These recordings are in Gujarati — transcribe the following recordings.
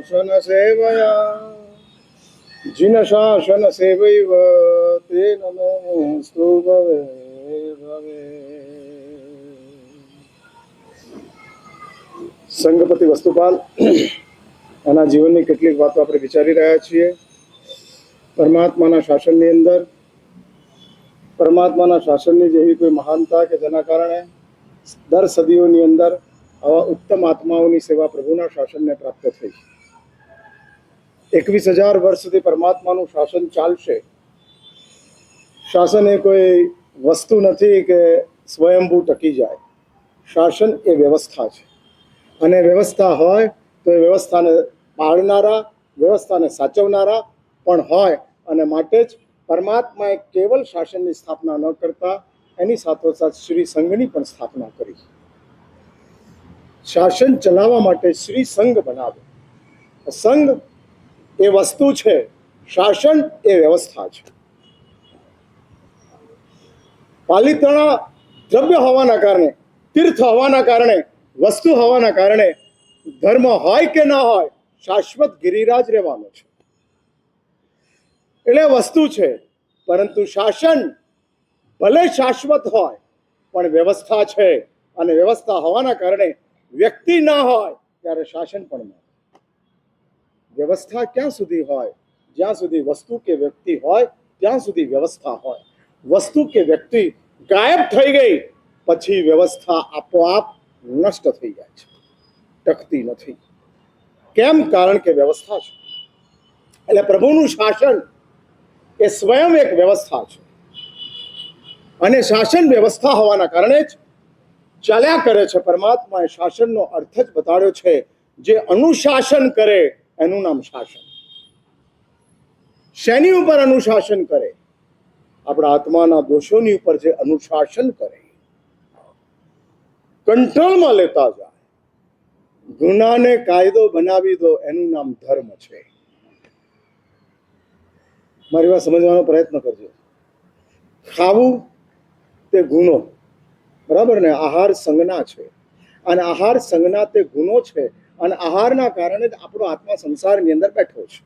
शासन सेवया जिन शासन सेवैव ते नमोस्तु भवे भवे। સંઘપતિ વસ્તુપાલ આના જીવનની કેટલીક વાતો આપણે વિચારી રહ્યા છીએ. પરમાત્માના શાસનની અંદર પરમાત્માના શાસનની જેવી કોઈ મહાનતા કે જેના કારણે દર સદીઓની અંદર આવા ઉત્તમ આત્માઓની સેવા પ્રભુના શાસનને પ્રાપ્ત થઈ. 21,000 વર્ષ સુધી પરમાત્માનું શાસન ચાલશે. શાસન એ કોઈ વસ્તુ નથી કે સ્વયંભૂ ટકી જાય. શાસન એ વ્યવસ્થા છે, અને વ્યવસ્થા હોય તો એ વ્યવસ્થાને પાળનારા, વ્યવસ્થાને સાચવનારા પણ હોય. અને માટે જ પરમાત્માએ કેવલ શાસનની સ્થાપના ન કરતા એની સાથોસાથ શ્રી સંઘની પણ સ્થાપના કરી. શાસન ચલાવવા માટે શ્રી સંઘ બનાવ્યો. સંઘ એ વસ્તુ છે, શાસન એ વ્યવસ્થા છે. પાલિતાણા દ્રવ્ય હોવાના કારણે, તીર્થ હોવાના કારણે, વસ્તુ હોવાના કારણે ધર્મ હોય કે ન હોય, શાશ્વત ગિરિરાજ રહેવાનો છે. એટલે વસ્તુ છે, પરંતુ શાસન ભલે શાશ્વત હોય પણ વ્યવસ્થા છે. અને વ્યવસ્થા હોવાના કારણે વ્યક્તિ ના હોય ત્યારે શાસન પણ ન હોય. વ્યવસ્થા ક્યાં સુધી હોય? જ્યાં સુધી વસ્તુ કે વ્યક્તિ હોય ત્યાં સુધી વ્યવસ્થા હોય. વસ્તુ કે વ્યક્તિ ગાયબ થઈ ગઈ પછી વ્યવસ્થા આપોઆપ નષ્ટ થઈ જાય છે, ટકતી નથી. કેમ? કારણ કે વ્યવસ્થા છે. એટલે પ્રભુનું શાસન એ સ્વયં એક વ્યવસ્થા છે, અને શાસન વ્યવસ્થા હોવાના કારણે જ ચાલ્યા કરે છે. પરમાત્માએ શાસનનો અર્થ જ બતાડ્યો છે. જે અનુશાસન કરે એનું નામ શાસન. શેની ઉપર અનુશાસન કરે? આપણા આત્માના દોષોની ઉપર જે અનુશાસન કરે, કંટ્રોલમાં લેતા જાય, ગુનાને કાયદો બનાવી દો, એનું નામ ધર્મ છે. મારી વાત સમજવાનો પ્રયત્ન કરજો. ખાવું તે ગુનો, બરાબર ને? આહાર સંજ્ઞા છે, અને આહાર સંજ્ઞા તે ગુનો છે. અને આહારના કારણે જ આપણો આત્મા સંસારની અંદર બેઠો છે.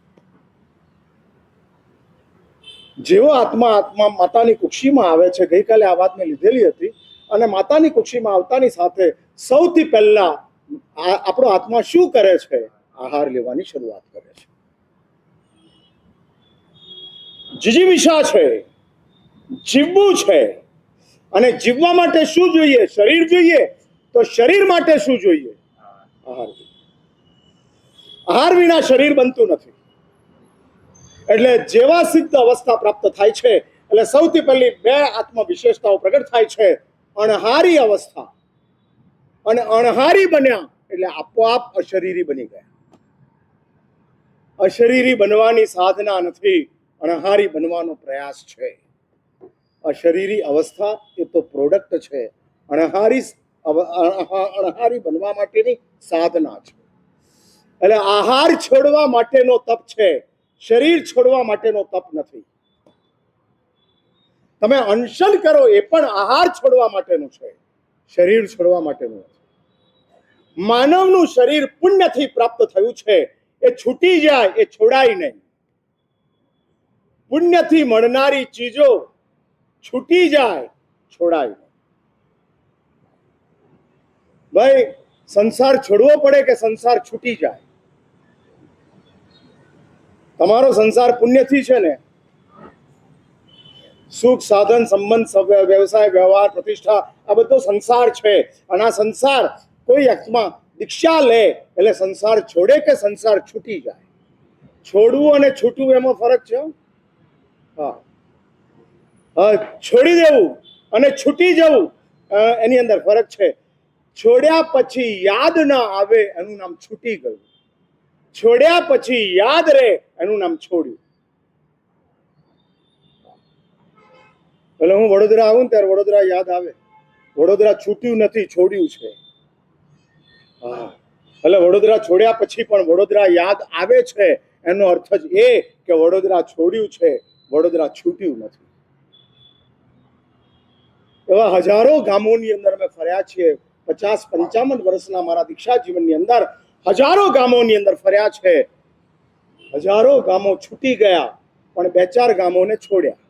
જેવો આત્મા માતાની કુક્ષીમાં આવે છે, ગઈકાલે આ વાત મેં લીધેલી હતી, અને માતાની કુક્ષીમાં આવતાની સાથે સૌથી પહેલા આપણો આત્મા શું કરે છે? આહાર લેવાની શરૂઆત કરે છે. જીજીવિષા છે, જીવવું છે. અને જીવવા માટે શું જોઈએ? શરીર જોઈએ. તો શરીર માટે શું જોઈએ? આહાર જોઈએ. આહાર વિના શરીર બનતું નથી. એટલે જેવા સિદ્ધ અવસ્થા પ્રાપ્ત થાય છે, એટલે સૌથી પહેલી 2 આત્મ વિશેષતાઓ પ્રગટ થાય છે. અણહારી અવસ્થા, અને અણહારી બન્યા એટલે આપોઆપ અશરીરી બની ગયા. અશરીરી બનવાની સાધના નથી, અણહારી બનવાનો પ્રયાસ છે. અશરીરી અવસ્થા એ તો પ્રોડક્ટ છે, અણહારી બનવા માટેની સાધના છે. એટલે આહાર છોડવા માટેનો તપ છે, શરીર છોડવા માટેનો તપ નથી. તમે અનશન કરો એ પણ આહાર છોડવા માટેનું છે, શરીર છોડવા માટેનું નથી. માનવનું શરીર પુણ્યથી પ્રાપ્ત થયું છે, એ છૂટી જાય એ છોડાય નહીં. પુણ્યથી મળનારી ચીજો છૂટી જાય, છોડાય નહીં. ભાઈ, સંસાર છોડવો પડે કે સંસાર છૂટી જાય? તમારો સંસાર પુણ્યથી છે ને. સુખ, સાધન, સંબંધ, વ્યવસાય, વ્યવહાર, પ્રતિષ્ઠા, આ બધો સંસાર છે. અને આ સંસાર કોઈ અર્થમાં દીક્ષા લે એટલે સંસાર છોડે કે સંસાર છૂટી જાય? છોડવું અને છૂટવું એમાં ફરક છે. હા, છોડી દેવું અને છૂટી જવું એની અંદર ફરક છે. છોડ્યા પછી યાદ ના આવે એનું નામ છૂટી ગયું. છોડ્યા પછી યાદ રહે એનું નામ છોડ્યું. એટલે હું વડોદરા આવું ને ત્યારે વડોદરા યાદ આવે. વડોદરા છૂટ્યું નથી, છોડ્યું છે. હા, એટલે વડોદરા છોડ્યા પછી પણ વડોદરા યાદ આવે છે, એનો અર્થ જ એ કે વડોદરા છોડ્યું છે, વડોદરા છૂટ્યું નથી. એવા હજારો ગામોની અંદર અમે ફર્યા છીએ. 50-55 વર્ષના મારા દીક્ષા જીવનની અંદર હજારો ગામોની અંદર ફર્યા છે, હજારો ગામો છૂટી ગયા, પણ 2-4 ગામોને છોડ્યા.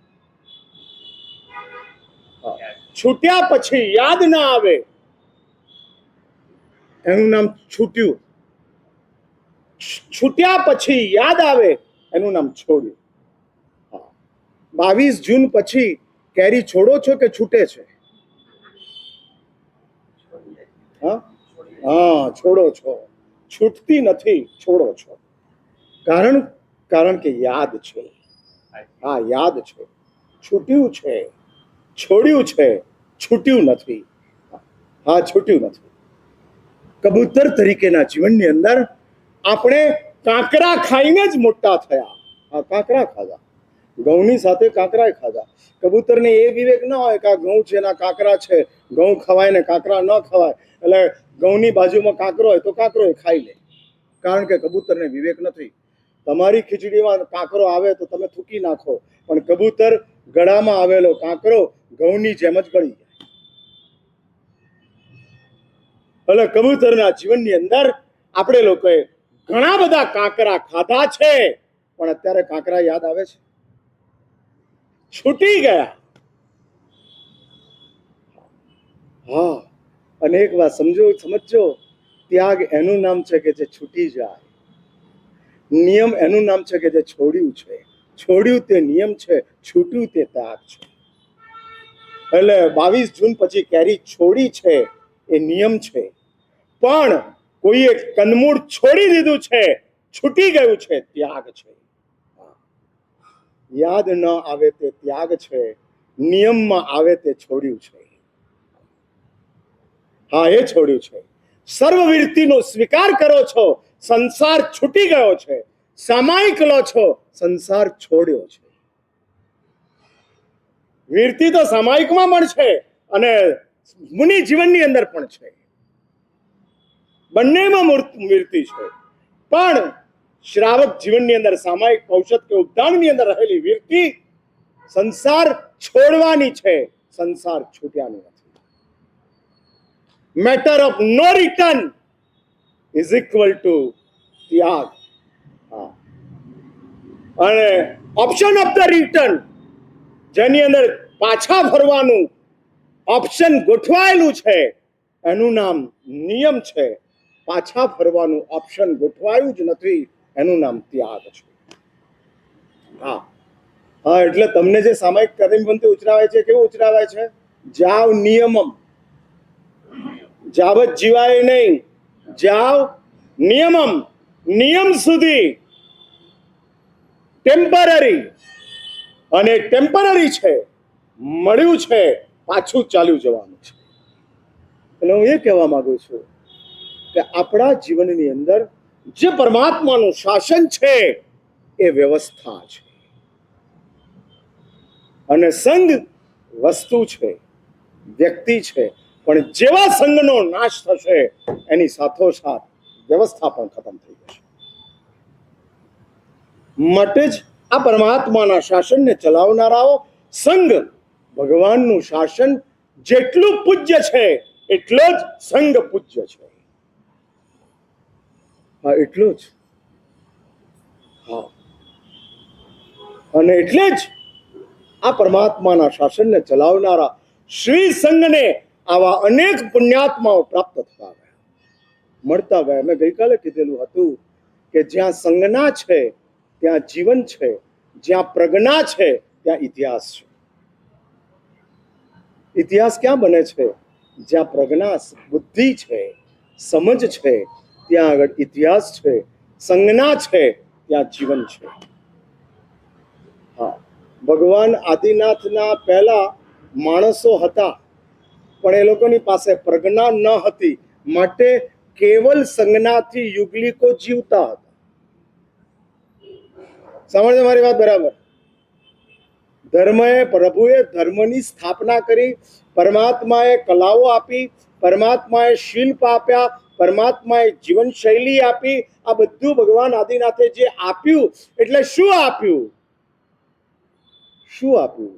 છૂટ્યા પછી યાદ ના આવે એનું નામ છૂટ્યું, છૂટ્યા પછી યાદ આવે એનું નામ છોડ્યું. 22 જૂન પછી કેરી છોડો છો કે છૂટે છે? હા, છોડો છો. છૂટતી નથી, છોડો છો. કારણ કે યાદ છે. હા, યાદ છે. છૂટ્યું છે, છોડ્યું છે, છૂટ્યું નથી. હા, છૂટ્યું નથી. કબૂતર તરીકેના જીવનની અંદર આપણે કાંકરા ખાઈને જ મોટા થયા. હા, કાંકરા ખાધા, ઘઉંની સાથે કાંકરા ખાધા. કબૂતરને એ વિવેક ન હોય કે આ ઘઉં છે ના કાંકરા છે, ઘઉં ખવાય ને કાંકરા ન ખવાય, એટલે ઘઉંની બાજુમાં કાંકરો હોય તો કાંકરો ખાઈ લે. કારણ કે કબૂતરને વિવેક નથી. તમારી ખીચડીમાં કાંકરો આવે તો તમે થૂકી નાખો, પણ કબૂતર ગળામાં આવેલો કાંકરો ઘઉંની જેમ જ ગળી જાય. એટલે કબૂતરના જીવનની અંદર આપણે લોકોએ ઘણા બધા કાંકરા ખાધા છે, પણ અત્યારે કાંકરા યાદ આવે છે? છૂટી ગયા. હા, અને એક વાત સમજો, ત્યાગ એનું નામ છે કે જે છૂટી જાય. નિયમ એનું નામ છે કે જે છોડ્યું છે. છોડ્યું તે નિયમ છે, છૂટ્યું તે ત્યાગ છે. એટલે 22 જૂન પછી કેરી છોડી છે એ નિયમ છે, પણ કોઈએ કંદમૂળ છોડી દીધું છે, છૂટી ગયું છે, ત્યાગ છે. યાદ ન આવે તે ત્યાગ છે, નિયમમાં આવે તે છોડ્યું છે. હા, એ છોડ્યું છે. સર્વવીરતીનો સ્વીકાર કરો છો, સંસાર છૂટી ગયો છે. સામાયિક લો છો, સંસાર છોડ્યો છે. વીરતી તો સામાયિકમાં પણ છે અને મુનિ જીવનની અંદર પણ છે. બંનેમાં વીરતી છે, પણ શ્રાવક જીવનની અંદર સામાયિક ઔષધ કે ઉદ્દાનની અંદર રહેલી વીરતી સંસાર છોડવાની છે, સંસાર છૂટ્યાની નથી. Matter of no return is equal to ત્યાગ. અને ઓપ્શન ઓફ ધ રિટર્ન, જેની અંદર પાછા ફરવાનું ઓપ્શન ગોઠવાયેલું છે, એનું નામ નિયમ છે. પાછા ફરવાનું ઓપ્શન ગોઠવાયું જ નથી, એનું નામ ત્યાગ છે. હા, હા, એટલે તમને જે સામાયિક કદમબંધી ઉચરાવાય છે, કેવું ઉચરાવાય છે? જાવ નિયમમ, જાવત જીવાય નહીં, જાવ નિયમમ. નિયમ સુધી ટેમ્પરરી, અને ટેમ્પરરી છે, મળ્યું છે, પાછું ચાલ્યું જવાનું છે. એટલે હું એ કહેવા માંગુ છું કે આપણા જીવનની અંદર જે પરમાત્માનું શાસન છે એ વ્યવસ્થા છે, અને સંઘ વસ્તુ છે, વ્યક્તિ છે. પણ જેવા સંઘનો નાશ થશે એની સાથોસાથ વ્યવસ્થા પણ ખતમ થઈ જશે. માટે જ આ પરમાત્માના શાસનને ચલાવનારાઓ સંઘ, ભગવાનનું શાસન જેટલું પૂજ્ય છે એટલો જ સંઘ પૂજ્ય છે. હા, એટલું જ. હા, અને એટલે જ આ પરમાત્માના શાસનને ચલાવનારા શ્રી સંઘને આવા અનેક પુણ્યાત્માઓ પ્રાપ્ત થતા ગયા, મળતા ગયા. મેં ગઈકાલે કીધેલું હતું કે જ્યાં સંજ્ઞા છે ત્યાં જીવન છે, જ્યાં પ્રજ્ઞા છે ત્યાં ઇતિહાસ છે. ઇતિહાસ ક્યાં બને છે? જ્યાં પ્રજ્ઞા, બુદ્ધિ છે, સમજ છે, ત્યાં આગળ ઇતિહાસ છે. સંજ્ઞા છે ત્યાં જીવન છે. હા, ભગવાન આદિનાથના પહેલા માણસો હતા, પણ એ લોકોની પાસે પ્રજ્ઞા ન હતી, માટે કેવલ સંજ્ઞાથી યુગલિકો જીવતા હતા. સમજો મારી વાત બરાબર? પ્રભુએ ધર્મની સ્થાપના કરી, પરમાત્માએ કલાઓ આપી, પરમાત્માએ શિલ્પ આપ્યા, પરમાત્માએ જીવનશૈલી આપી. આ બધું ભગવાન આદિનાથે જે આપ્યું, એટલે શું આપ્યું? શું આપ્યું?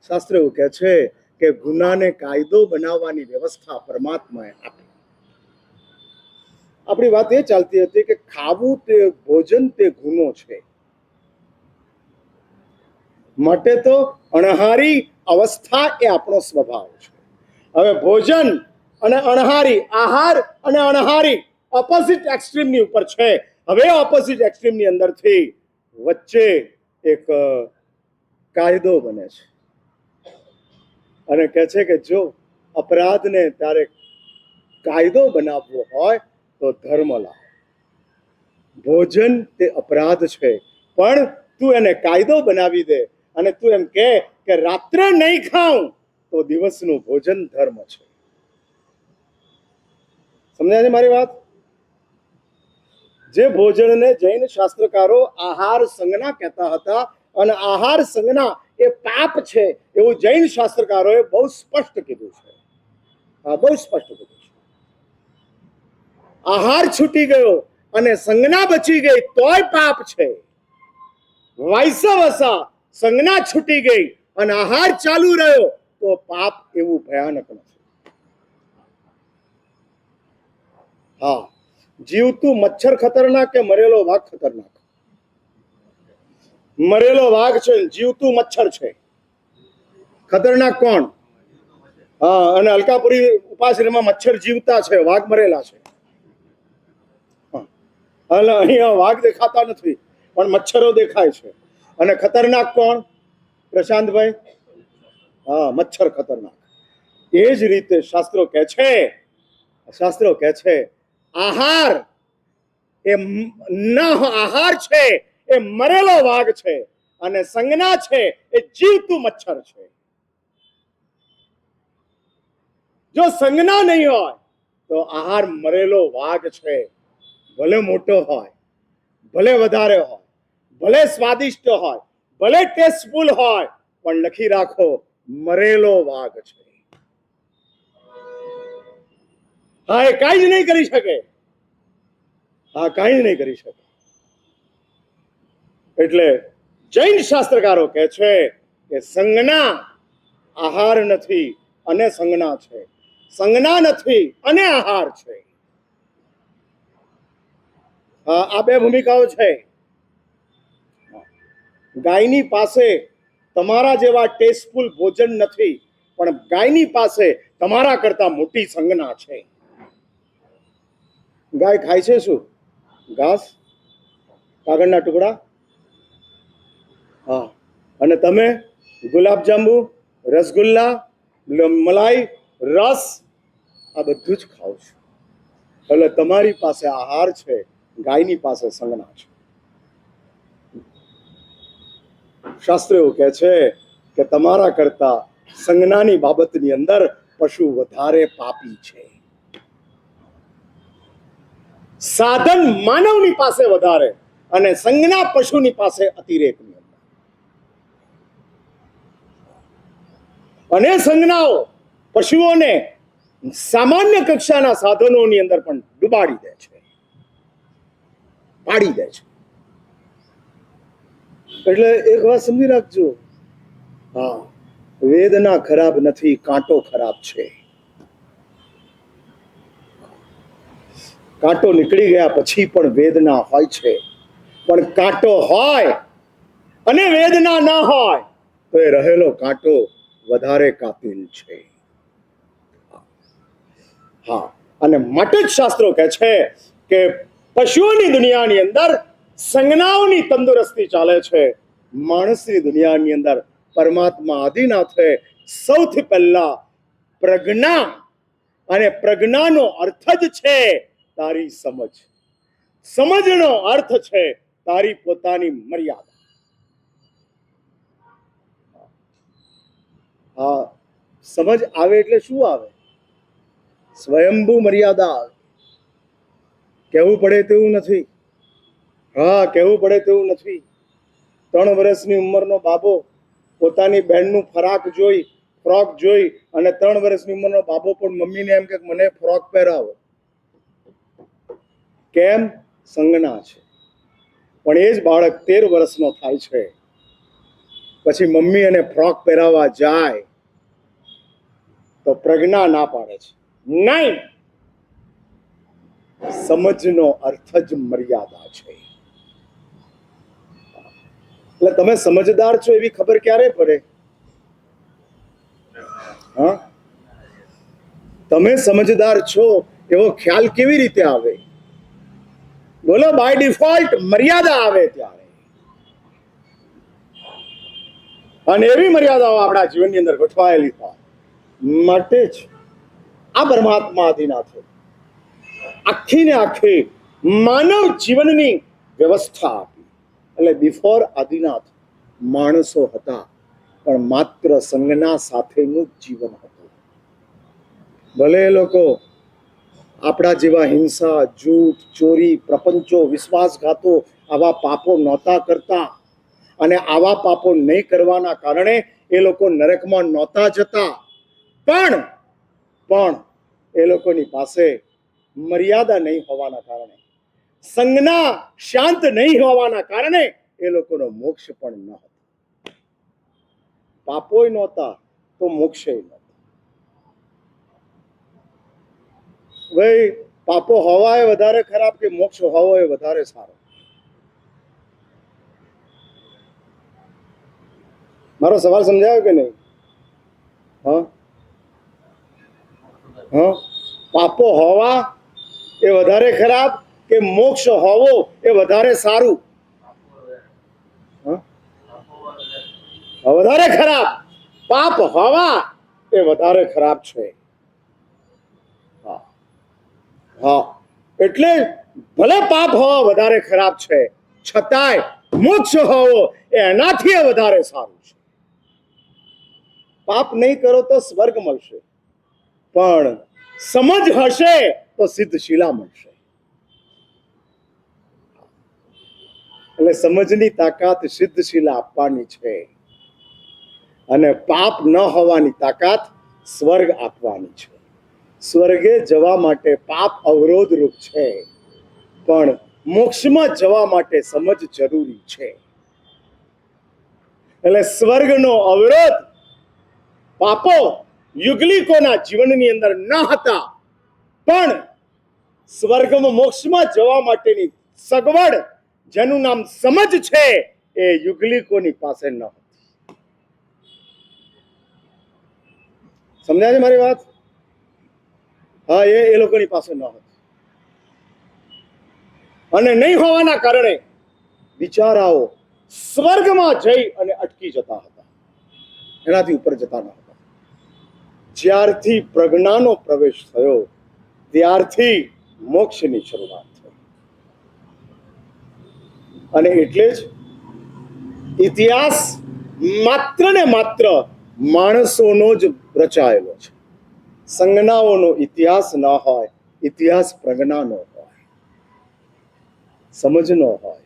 શાસ્ત્ર એવું કહે છે કે ગુનાને કાયદો બનાવવાની વ્યવસ્થા પરમાત્માએ આપી. આપણી વાત એ ચાલતી હતી કે ખાવું તે ભોજન તે ગુનો છે, માટે તો અણહારી અવસ્થા એ આપણો સ્વભાવ છે. હવે ભોજન અને અણહારી, આહાર અને અણહારી ઓપોઝિટ એક્સ્ટ્રીમની ઉપર છે. હવે ઓપોઝિટ એક્સ્ટ્રીમની અંદરથી વચ્ચે એક કાયદો બને છે અને કહે છે કે જો અપરાધને તારે કાયદો બનાવવો હોય તો ધર્મ લાવ. ભોજન તે અપરાધ છે, પણ તું એને કાયદો બનાવી દે અને તું એમ કે રાત્રે નહીં ખાઉં તો દિવસનું ભોજન ધર્મ છે. સમજાય છે મારી વાત? જે ભોજનને જૈન શાસ્ત્રકારો આહાર સંજ્ઞા કહેતા હતા અને આહાર સંજ્ઞા એ પાપ છે એવું જૈન શાસ્ત્રકારોએ બહુ સ્પષ્ટ કીધું છે. હા, બહુ સ્પષ્ટ કીધું છે. આહાર છૂટી ગયો અને સંજ્ઞા બચી ગઈ તોય પાપ છે. વાઇસ વર્સા, સંજ્ઞા છૂટી ગઈ અને આહાર ચાલુ રહ્યો તો પાપ એવું ભયાનક નથી. હા, જીવતું મચ્છર ખતરનાક કે મરેલો વાઘ ખતરનાક? મરેલો વાઘ છે, જીવતું મચ્છર છે. ખતરનાક કોણ? હા, અને અલકાપુરી ઉપાશ્રયમાં મચ્છર જીવતા છે, વાઘ મરેલા છે. અને અહીંયા વાઘ દેખાતા નથી પણ મચ્છરો દેખાય છે. અને ખતરનાક કોણ પ્રશાંતભાઈ? હા, મચ્છર ખતરનાક. એ જ રીતે શાસ્ત્રો કહે છે આહાર એ આહાર છે એ મરેલો વાઘ છે અને સંજ્ઞા છે એ જીવતું મચ્છર છે. જો સંજ્ઞા નહીં હોય તો આહાર મરેલો વાઘ છે. ભલે મોટો હોય, ભલે વધારે હોય, ભલે સ્વાદિષ્ટ હોય, ભલે ટેસ્ટફુલ હોય, પણ લખી રાખો મરેલો વાઘ છે. હા, એ કાંઈ જ નહીં કરી શકે. હા, કાંઈ જ નહીં કરી શકે. એટલે જૈન શાસ્ત્રકારો કહે છે કે સંજ્ઞા આહાર નથી અને સંજ્ઞા છે, સંજ્ઞા નથી અને આહાર છે. આ બે ભૂમિકાઓ છે. ગાયની પાસે તમારા જેવા ટેસ્ટફુલ ભોજન નથી, પણ ગાયની પાસે તમારા કરતા મોટી સંજ્ઞા છે. ગાય ખાય છે શું? ઘાસ, કાગળના ટુકડા. હા, અને તમે ગુલાબજાંબુ, રસગુલ્લા, મલાઈ, રસ આ બધું જ ખાઓ છો. એટલે તમારી પાસે આહાર છે, ગાયની પાસે સંજ્ઞા છે. શાસ્ત્ર એવું કહે છે કે તમારા કરતા સંજ્ઞાની બાબતની અંદર પશુ વધારે પાપી છે. સાધન માનવની પાસે વધારે અને સંજ્ઞા પશુની પાસે અતિરેકની અંદર. અને સંજ્ઞાઓ પશુઓને સામાન્ય કક્ષાના સાધનોની અંદર પણ ડુબાડી દે છે, પાડી દે છે. એટલે એક વાત સમજી રાખજો, હા, વેદના ખરાબ નથી, કાંટો ખરાબ છે. કાંટો નીકળી ગયા પછી પણ વેદના હોય છે, પણ કાંટો હોય અને વેદના ના હોય તો એ રહેલો કાંટો વધારે કાતિલ છે. હા, અને માટે જ શાસ્ત્રો કહે છે કે પશુઓની દુનિયાની અંદર સંજ્ઞાઓની તંદુરસ્તી ચાલે છે, માણસની દુનિયાની અંદર પરમાત્મા આદિનાથે સૌથી પહેલા પ્રજ્ઞા, અને પ્રજ્ઞાનો અર્થ જ છે તારી સમજ. સમજનો અર્થ છે તારી પોતાની મર્યાદા. હા, સમજ આવે એટલે શું આવે? સ્વયંભૂ મર્યાદા આવે. કહેવું પડે તેવું નથી. હા, કહેવું પડે તેવું નથી. 3 વર્ષની ઉંમરનો બાબો પોતાની બહેનનું ફ્રોક જોઈ અને 3 વર્ષની ઉંમરનો બાબો પણ મમ્મીને એમ કે મને ફ્રોક પહેરાવો. કેમ? સંજ્ઞા છે. પણ એ જ બાળક 13 વર્ષનો થાય છે, પછી મમ્મી એને ફ્રોક પહેરાવવા જાય તો પ્રજ્ઞા ના પાડે છે, નહીં, સમજનો અર્થ જ મર્યાદા છે. એટલે તમે સમજદાર છો એવી ખબર ક્યારે પડે? હા, તમે સમજદાર છો એવો ખ્યાલ કેવી રીતે આવે? બોલો. બાય ડિફોલ્ટ મર્યાદા આવે ત્યારે, અને એવી મર્યાદાઓ આપણા જીવનની અંદર ગોઠવાયેલી હોય માટે જ આ પરમાત્મા આદિનાથે આખી ને આખી માનવ જીવનની વ્યવસ્થા આપી. એટલે બિફોર આદિનાથ માણસો હતા, પણ માત્ર સંજ્ઞા સાથેનું જ જીવન હતું. ભલે એ લોકો આપણા જેવા હિંસા, જૂઠ, ચોરી, પ્રપંચો, વિશ્વાસઘાતો આવા પાપો નહોતા કરતા, અને આવા પાપો નહીં કરવાના કારણે એ લોકો નરકમાં નહોતા જતા, પણ એ લોકોની પાસે મર્યાદા નહીં હોવાના કારણે, સંજ્ઞા શાંત નહીં હોવાના કારણે એ લોકોનો મોક્ષ પણ ન હતો. પાપોય નહોતા તો મોક્ષય નહોતા. ભાઈ, પાપો હોવા એ વધારે ખરાબ કે મોક્ષ હોવો એ વધારે સારો? મારો સવાલ સમજાયો કે નહીં? હા, પાપો હોવા એ વધારે ખરાબ કે મોક્ષ હોવો એ વધારે સારું? વધારે ખરાબ. પાપ હોવા એ વધારે ખરાબ છે. હા, એટલે ભલે પાપ હોવા વધારે ખરાબ છે, છતાંય મોક્ષ હોવો એ એનાથી વધારે સારું છે. પાપ નહીં કરો તો સ્વર્ગ મળશે, પણ સમજ હશે તો સિદ્ધશિલા મળશે. એટલે સમજની તાકાત સિદ્ધશિલા આપવાની છે, અને પાપ ન હોવાની તાકાત સ્વર્ગ આપવાની છે. સ્વર્ગે જવા માટે પાપ અવરોધરૂપ છે, પણ મોક્ષમાં જવા માટે સમજ જરૂરી છે. એટલે સ્વર્ગનો અવરોધ પાપો યુગલિકોના જીવનની અંદર ન હતા, પણ સ્વર્ગમાં મોક્ષમાં જવા માટેની સગવડ જેનું નામ સમજ છે એ યુગલિકોની પાસે ન હતી. સમજાય છે મારી વાત? હા, એ લોકોની પાસે ન હતી, અને નહીં હોવાના કારણે બિચારાઓ સ્વર્ગમાં જઈ અને અટકી જતા હતા, એનાથી ઉપર જતા ન હતા. જ્યારથી પ્રજ્ઞાનો પ્રવેશ થયો ત્યારથી મોક્ષની શરૂઆત થઈ. અને એટલે જ ઇતિહાસ માત્ર ને માત્ર માણસોનો જ રચાયેલો છે. સંજ્ઞાઓનો ઇતિહાસ ન હોય, ઇતિહાસ પ્રજ્ઞાનો હોય, સમજનો હોય,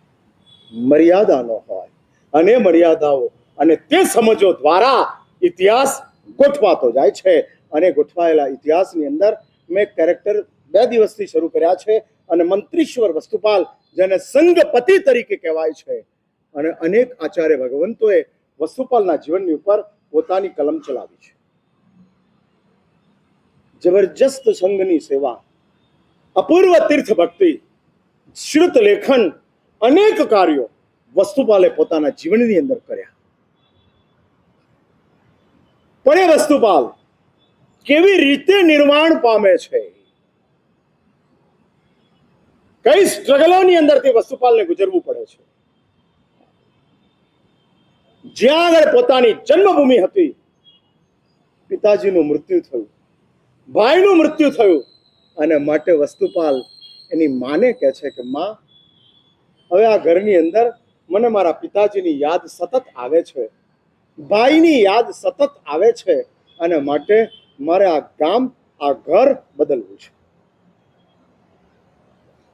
મર્યાદાનો હોય, અને મર્યાદાઓ અને તે સમજો દ્વારા ઇતિહાસ ગોઠવાતો જાય છે. અને ગોઠવાયેલા ઇતિહાસની અંદર મેં કેરેક્ટર 2 દિવસથી શરૂ કર્યા છે, અને મંત્રીશ્વર વસ્તુપાલ, જેને સંગપતિ તરીકે કહેવાય છે, અને અનેક આચાર્ય ભગવંતોએ વસ્તુપાલના જીવનની ઉપર પોતાની કલમ ચલાવી છે. જબરજસ્ત સંઘની સેવા, અપૂર્વ તીર્થ ભક્તિ, શ્રુત લેખન, અનેક કાર્યો વસ્તુપાલે પોતાના જીવનની અંદર કર્યા. પણ એ વસ્તુપાલ કેવી રીતે નિર્વાણ પામે છે, કઈ સ્ટ્રગલોની અંદરથી વસ્તુપાલને ગુજરવું પડે છે. જ્યાં આગળ પોતાની જન્મભૂમિ હતી, પિતાજીનું મૃત્યુ થયું, ભાઈનું મૃત્યુ થયું, અને માટે વસ્તુપાલ એની માને કહે છે કે માં, હવે આ ઘરની અંદર મને મારા પિતાજીની યાદ સતત આવે છે, ભાઈની યાદ સતત આવે છે, અને માટે મારે આ ગામ, આ ઘર બદલવું છે.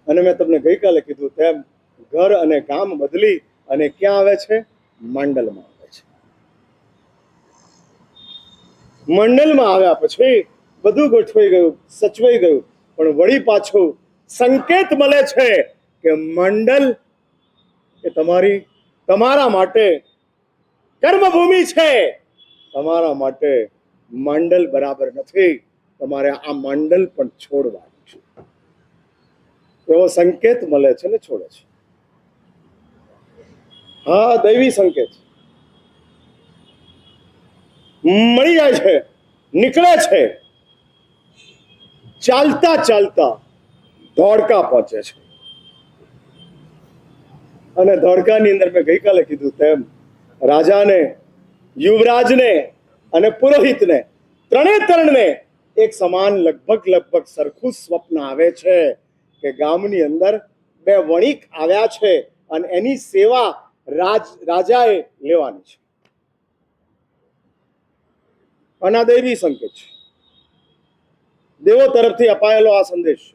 અને મેં તમને ગઈકાલે કીધું તેમ ઘર અને ગામ બદલી અને ક્યાં આવે છે? માંડલમાં આવે છે. મંડલમાં આવ્યા પછી બધું ગોઠવાઈ ગયું, સચવાઈ ગયું, પણ વળી પાછું સંકેત મળે છે કે મંડલ એ તમારા માટે કર્મભૂમિ છે, તમારા માટે મંડલ બરાબર નથી, તમારે આ મંડલ પણ છોડવાનું છે. એવો સંકેત મળે છે ને છોડે છે. હા, દૈવી સંકેત મળી જાય છે, નીકળે છે, ચાલતા ચાલતા ધોળકા પહોંચે છે. અને ધોળકાની અંદર મેં ગઈકાલે કીધું તેમ રાજાને, યુવરાજને અને પુરોહિતને ત્રણને એક સમાન લગભગ સરખું સ્વપ્ન આવે છે કે ગામની અંદર બે વણિક આવ્યા છે અને એની સેવા રાજાએ લેવાની છે. અનાદૈવી સંકેત છે, દેવો તરફથી અપાયેલો આ સંદેશ,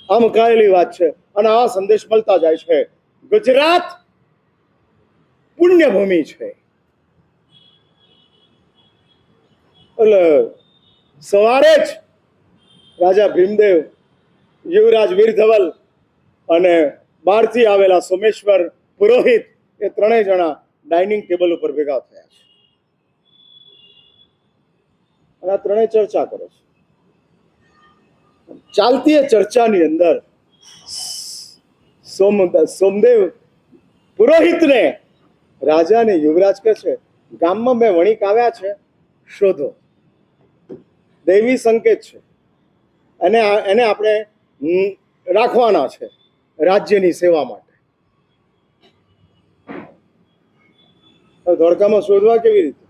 આ મુકાયેલી વાત છે. અને આ સંદેશ મળતા જાય છે. ગુજરાત પુણ્યભૂમિ છે. એટલે સવારે જ રાજા ભીમદેવ, યુવરાજ વીરધવલ અને બહારથી આવેલા સોમેશ્વર પુરોહિત એ ત્રણેય જણા ડાઇનિંગ ટેબલ ઉપર ભેગા થયા છે અને આ ત્રણેય ચર્ચા કરે છે. ચાલતી ચર્ચાની અંદર સોમદેવ પુરોહિતને રાજા ને યુવરાજ કહે છે, ગામમાં બે વણિક આવ્યા છે, શોધો. દૈવી સંકેત છે અને એને આપણે રાખવાના છે રાજ્યની સેવા માટે. ધોળકામાં શોધવા કેવી રીતે?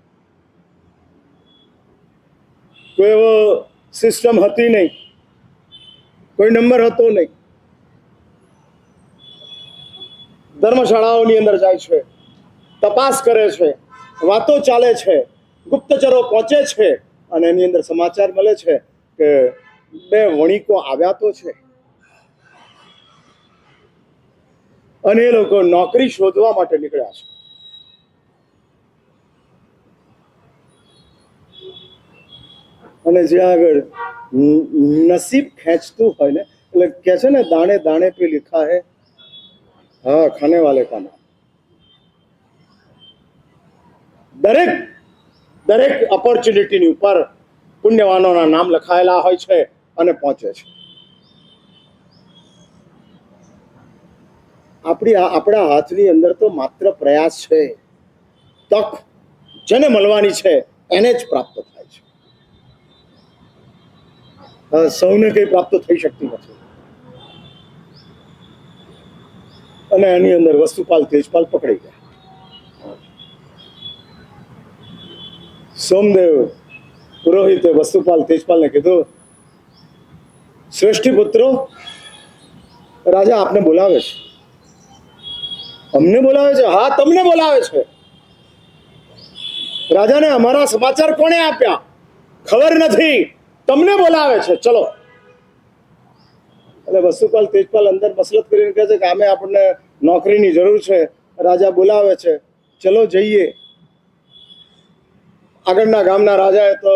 કોઈ એવો સિસ્ટમ હતી નહીં, કોઈ નંબર હતો નહીં. ધર્મશાળાઓની અંદર જાય છે, તપાસ કરે છે, વાતો ચાલે છે, ગુપ્તચરો પહોંચે છે અને એની અંદર સમાચાર મળે છે કે બે વણિકો આવ્યા તો છે અને એ લોકો નોકરી શોધવા માટે નીકળ્યા છે. અને જ્યાં આગળ નસીબ ખેંચતું હોય ને, એટલે કે છે ને દાણે દાણે पे लिखा है, હા ખાને વાલે કા નામ. દરેક ઓપોર્ચ્યુનિટીની ઉપર પુણ્યવાનોના નામ લખાયેલા હોય છે અને પહોંચે છે. આપણા હાથની અંદર તો માત્ર પ્રયાસ છે. તક જેને મળવાની છે એને જ પ્રાપ્ત થાય છે. સૌને કંઈ પ્રાપ્ત થઈ શકતી નથી. અને એની અંદર વસ્તુપાલ તેજપાલ પકડી ગયા. સોમદેવ પુરોહિતે વસ્તુપાલ તેજપાલને કીધું, શ્રેષ્ઠી પુત્રો, રાજા આપને બોલાવે છે. અમને બોલાવે છે? હા, તમને બોલાવે છે. રાજાને અમારા સમાચાર કોણે આપ્યા ખબર નથી, તમને બોલાવે છે, ચલો. એટલે વસ્તુપાલ તેજપાલ અંદર મસલત કરીને કહે છે કે આમે આપણને નોકરીની જરૂર છે, રાજા બોલાવે છે, ચલો જઈએ. આગળના ગામના રાજાએ તો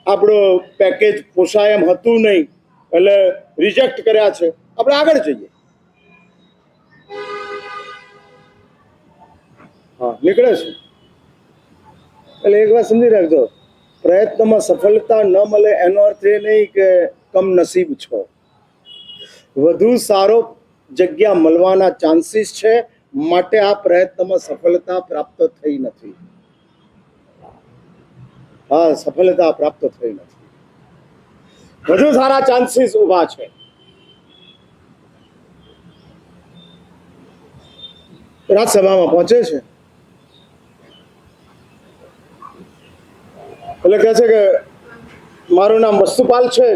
આપણો પેકેજ પોસાય એમ હતું નહીં એટલે રિજેક્ટ કર્યા છે, આપણે આગળ જઈએ. હા, નીકળે છે. એટલે એક વાત સમજી રાખજો, પ્રયત્નમાં સફળતા ન મળે એનો અર્થ એ નહીં કે કમ નસીબ છો. વધુ સારો જગ્યા મળવાના ચાન્સીસ છે, માટે આ પ્રયત્નમાં સફળતા પ્રાપ્ત થઈ નથી. હા, સફળતા પ્રાપ્ત થઈ નથી. વધુ સારા ચાન્સીસ ઉભા છે. રાજસભામાં પહોંચે છે એટલે કહે છે કે મારું નામ વસ્તુપાલ છે,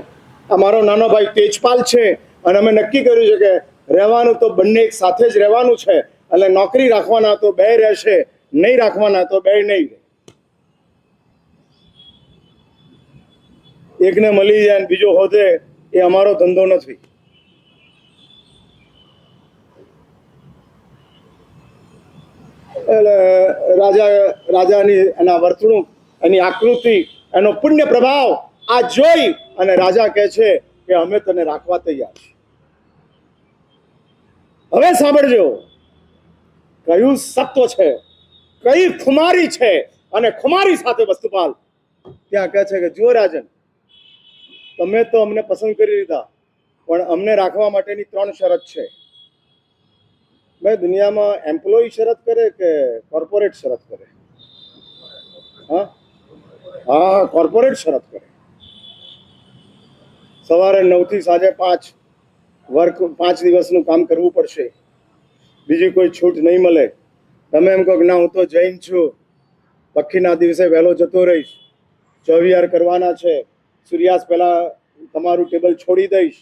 આ મારો નાનો ભાઈ તેજપાલ છે અને અમે નક્કી કર્યું છે કે રહેવાનું તો બંને એક સાથે જ રહેવાનું છે. એટલે નોકરી રાખવાના તો બે રહેશે, નહીં રાખવાના તો બે નહીં રહે. એકને મળી જાય ને બીજો હોદે એ અમારો ધંધો નથી. એટલે રાજાની એના વર્તણૂક, એની આકૃતિ, એનો પુણ્ય પ્રભાવ આ જોઈ અને રાજા કહે છે કે અમે તને રાખવા તૈયાર છીએ. હવે સાંભળજો, કયું સત્વ છે, કઈ ખુમારી છે. અને ખુમારી સાથે વસ્તુપાલ ત્યાં કહે છે કે જો રાજન, તમે તો અમને પસંદ કરી લીધા, પણ અમને રાખવા માટેની 3 શરત છે. ભાઈ, દુનિયામાં એમ્પ્લોય શરત કરે કે કોર્પોરેટ શરત કરે? હા, કોર્પોરેટ શરત કરે. સવારે 9 થી સાંજે 5 વર્ક 5 દિવસનું કામ કરવું પડશે, બીજી કોઈ છૂટ નહીં મળે. તમે એમ કહો કે ના, હું તો જૈન છું, પખીના દિવસે વહેલો જતો રહીશ, 24 કરવાના છે, સૂર્યાસ્ત પહેલા તમારું ટેબલ છોડી દઈશ,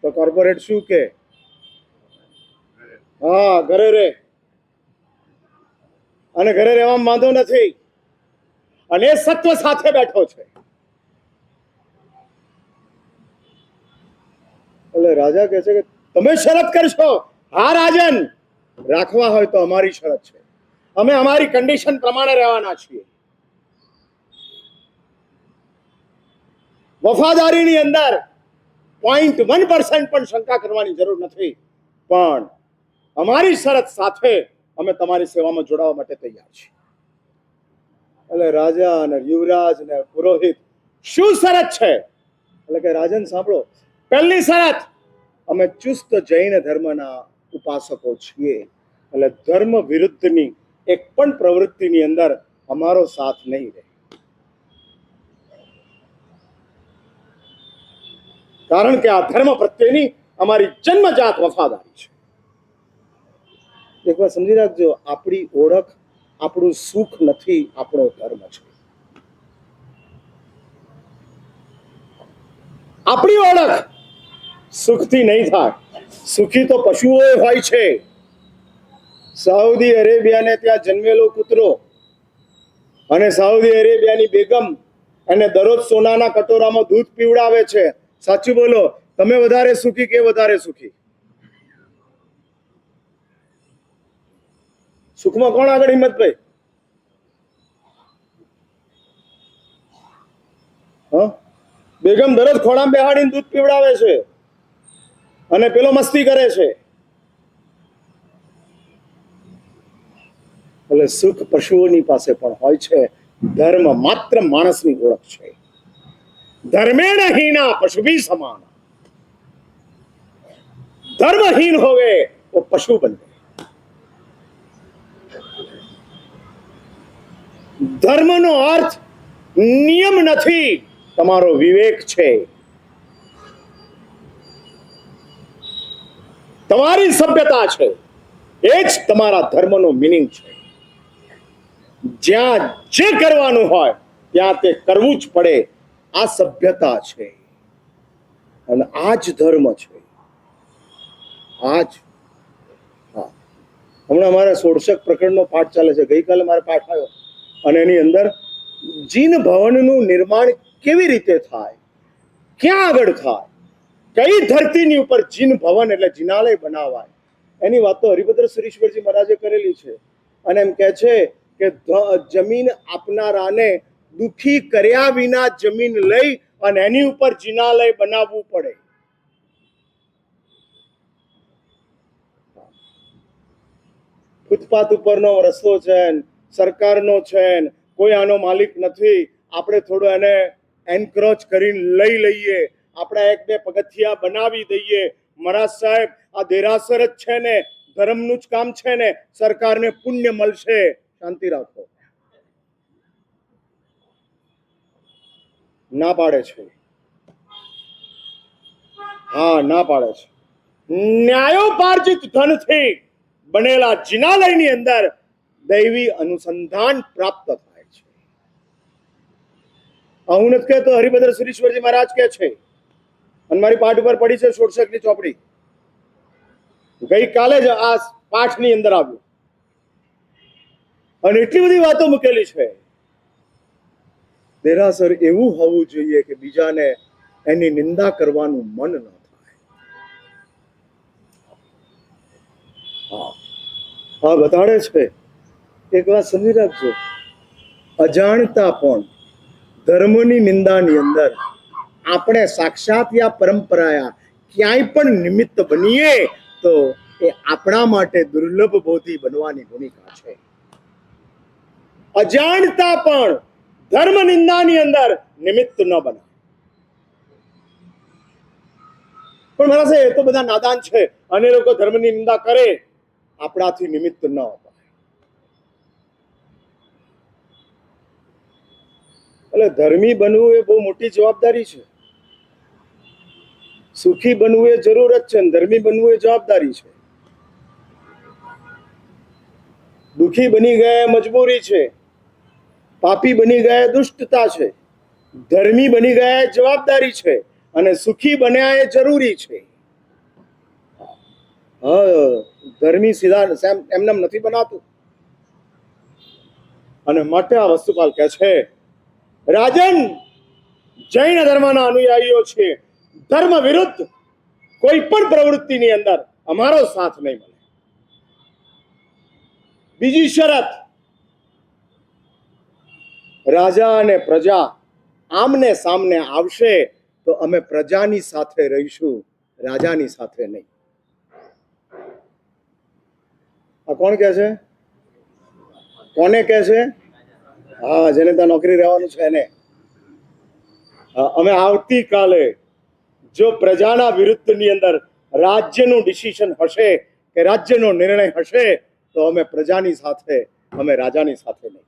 તો કોર્પોરેટ શું કે? હા, ઘરે રે. અને ઘરે રહેવામાં વાંધો નથી, અને એ સત્વ સાથે બેઠો છે. એટલે રાજા કહે છે કે તમે શરત કરશો? હા રાજન, રાખવા હોય તો અમારી શરત છે, અમે અમારી કન્ડિશન પ્રમાણે રહેવાના છીએ. વફાદારીની અંદર 0.1% પણ શંકા કરવાની જરૂર નથી, પણ અમારી શરત સાથે અમે તમારી સેવામાં જોડાવા માટે તૈયાર છીએ. એટલે રાજા અને યુવરાજ અને પુરોહિત, શું શરત છે? એટલે કે રાજન સાંભળો, પહેલી શરત, અમે ચુસ્ત જૈન ધર્મના ઉપાસકો છીએ, એટલે ધર્મ વિરુદ્ધની એક પણ પ્રવૃત્તિની અંદર અમારો સાથ નહીં રહે, કારણ કે આ ધર્મ પ્રત્યેની અમારી જન્મજાત વફાદારી છે. એક વાર સમજી રાખજો, આપણી ઓળખ આપણું સુખ નથી, આપણો ધર્મ છે. આપણી ઓળખ સુખથી નહીં થાય. સુખી તો પશુઓ હોય છે. સાઉદી અરેબિયાને ત્યાં જન્મેલો કૂતરો અને સાઉદી અરેબિયાની બેગમ એને દરરોજ સોનાના કટોરામાં દૂધ પીવડાવે છે. સાચું બોલો, તમે વધારે સુખી કે વધારે સુખી? સુખમાં કોણ આગળ, હિંમતભાઈ? બેગમ દરરોજ ખોળામાં બેહાડીને દૂધ પીવડાવે છે અને પેલો મસ્તી કરે છે. એટલે સુખ પશુઓની પાસે પણ હોય છે, ધર્મ માત્ર માણસની ઓળખ છે. ધર્મેણ હીના પશુભી સમાન. ધર્મહીન હોવે તો પશુ બને. ધર્મનો અર્થ નિયમ નથી, તમારો વિવેક છે. તમારી સભ્યતા છે, એ જ તમારા ધર્મનો મિનિંગ છે. જ્યાં જે કરવાનું હોય ત્યાં તે કરવું જ પડે, આ સભ્યતા છે અને આ જ ધર્મ છે. આ જ. હા, હમણાં અમારે 16 પ્રકરણનો પાઠ ચાલે છે. ગઈકાલે મારે પાઠ આવ્યો અને એની અંદર જીન ભવનનું નિર્માણ કેવી રીતે થાય, ક્યાં આગળ થાય, કઈ ધરતીની ઉપર જીન ભવન એટલે જિનાલય બનાવાય, એની વાત તો હરિભદ્ર સુરીશ્વરજી મહારાજે કરેલી છે. અને એમ કહે છે કે જમીન આપનારાને દુખી કર્યા વિના જમીન લઈ અને એની ઉપર જિનાલય બનાવવું પડે. ફૂટપાથ ઉપરનો રસ્તો છે, સરકારનો છે, કોઈ આનો માલિક નથી, આપણે થોડો એને એન્ક્રોચ કરીને લઈ લઈએ, આપણે 1-2 પગથિયા બનાવી દઈએ. મહારાજ સાહેબ, આ દેરાસર જ છે ને, ધર્મનું જ કામ છે ને, સરકારને પુણ્ય મળશે. શાંતિ રાખો. ના પાડે છે. હા, ના પાડે છે. ન્યાયોપાર્જિત ધનથી બનેલા જિનાલયની અંદર દૈવી અનુસંધાન પ્રાપ્ત થાય છે. હું નથી કહેતો, હરિભદ્ર સુરીશ્વરજી મહારાજ કહે છે, અને મારી પાઠ ઉપર પડી છે 16 ની ચોપડી. ગઈકાલે જ આ પાઠની અંદર આવ્યું અને એટલી બધી વાતો મૂકેલી છે. દેરાસર એવું હોવું જોઈએ કે બીજાને એની નિંદા કરવાનું મન ન થાય. હા, બતાડે છે. એક વાત સમજી રાખજો, અજાણતા પણ ધર્મની નિંદાની અંદર આપણે સાક્ષાત યા પરંપરાયા ક્યાંય પણ નિમિત્ત બનીએ તો એ આપણા માટે દુર્લભ બોધી બનવાની ભૂમિકા છે. અજાણતા પણ ધર્મ નિંદાની અંદર નિમિત્ત ન બને. પણ મારા સાહેબ એ તો બધા નાદાન છે અને એ લોકો ધર્મની નિંદા કરે, આપણાથી નિમિત્ત ન અપાય. એટલે ધર્મી બનવું એ બહુ મોટી જવાબદારી છે. સુખી બનવું એ જરૂરત છે, ધર્મી બનવું એ જવાબદારી છે. દુખી બની ગયા મજબૂરી છે, પાપી બની ગયા દુષ્ટતા છે, ધર્મી બની ગયા જવાબદારી છે, અને સુખી બન્યા એ જરૂરી છે. ધર્મી સીધા એમને નથી બનાતું. અને માટે આ વસ્તુપાલ કહે છે, રાજન, જૈન ધર્મના અનુયાયીઓ છે, ધર્મ વિરુદ્ધ કોઈ પણ પ્રવૃત્તિની અંદર અમારો સાથ નહીં મળે. બીજી શરત, રાજા અને પ્રજા આમને સામને આવશે તો અમે પ્રજાની સાથે રહીશું, રાજાની સાથે નહીં. આ કોણ કહે છે? કોને કહે છે? હા, જેને ત્યાં નોકરી રહેવાનું છે એને. અમે આવતીકાલે જો પ્રજાના વિરુદ્ધની અંદર રાજ્યનું ડિસિઝન હશે કે રાજ્યનો નિર્ણય હશે તો અમે પ્રજાની સાથે, અમે રાજાની સાથે નહીં.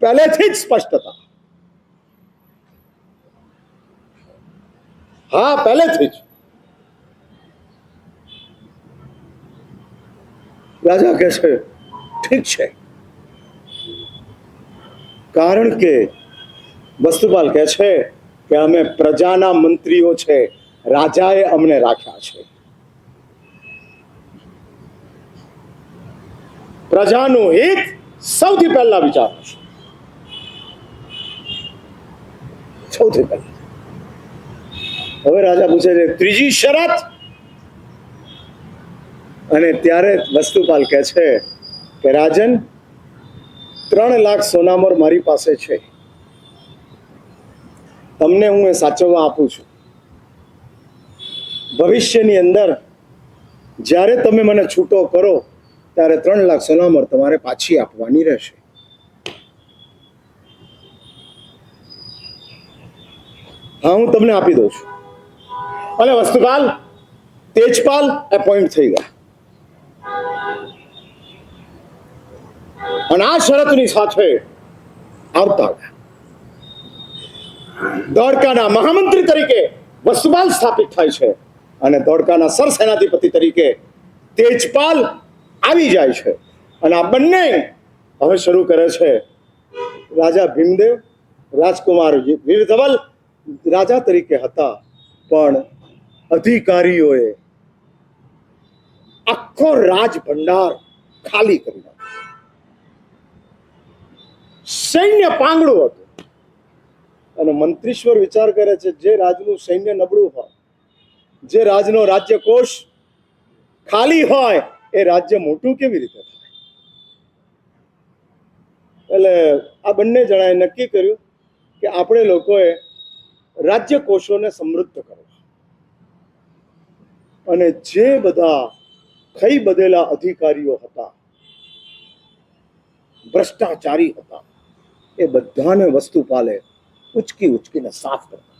પહેલેથી જ સ્પષ્ટતા. હા, પહેલેથી જ. રાજા કહે છે ઠીક છે, કારણ કે વસ્તુપાલ કહે છે કે અમે પ્રજાના મંત્રીઓ છે, રાજાએ અમને રાખ્યા છે. પ્રજાનું હિત સૌથી પહેલા વિચાર છે, સૌથી પહેલા. હવે રાજા પૂછે છે ત્રીજી શરત, અને ત્યારે વસ્તુપાલ કહે છે કે રાજન, 3 લાખ સોનામોર મારી પાસે છે, તમને હું એ સાચવવા આપું છું. ભવિષ્યની અંદર જ્યારે તમે મને છૂટો કરો ત્યારે 3 લાખ સોનામોર તમારે પાછી આપવાની રહેશે. હા, હું તમને આપી દઉં છું. અને વસ્તુપાલ, તેજપાલ એપોઇન્ટ થઈ ગયા. અને આ શરતની સાથે આવતા દ્વારકાના મહામંત્રી તરીકે વસ્તુપાલ સ્થાપિત થાય છે, અને દ્વારકાના સરસેનાધિપતિ તરીકે તેજપાલ આવી જાય છે. અને આ બંને હવે શરૂ કરે છે. રાજા ભીમદેવ, રાજકુમાર વીરધવલ રાજા તરીકે હતા, પણ અધિકારીઓએ આખો રાજ ભંડાર ખાલી કરી નાખ્યો. સૈન્ય પાંગડું હતું. અને મંત્રીશ્વર વિચાર કરે છે, જે રાજનું સૈન્ય નબળું હોય, જે રાજનો રાજ્યકોષ ખાલી હોય, એ રાજ્ય મોટું કેવી રીતે થાય? એટલે આ બંને જણાએ નક્કી કર્યું કે આપણે લોકોએ રાજ્યકોષોને સમૃદ્ધ કરવા, અને જે બધા ખઈ બધેલા અધિકારીઓ હતા, ભ્રષ્ટાચારી હતા, એ બધાને વસ્તુપાલે ઉચકીને સાફ કરતા.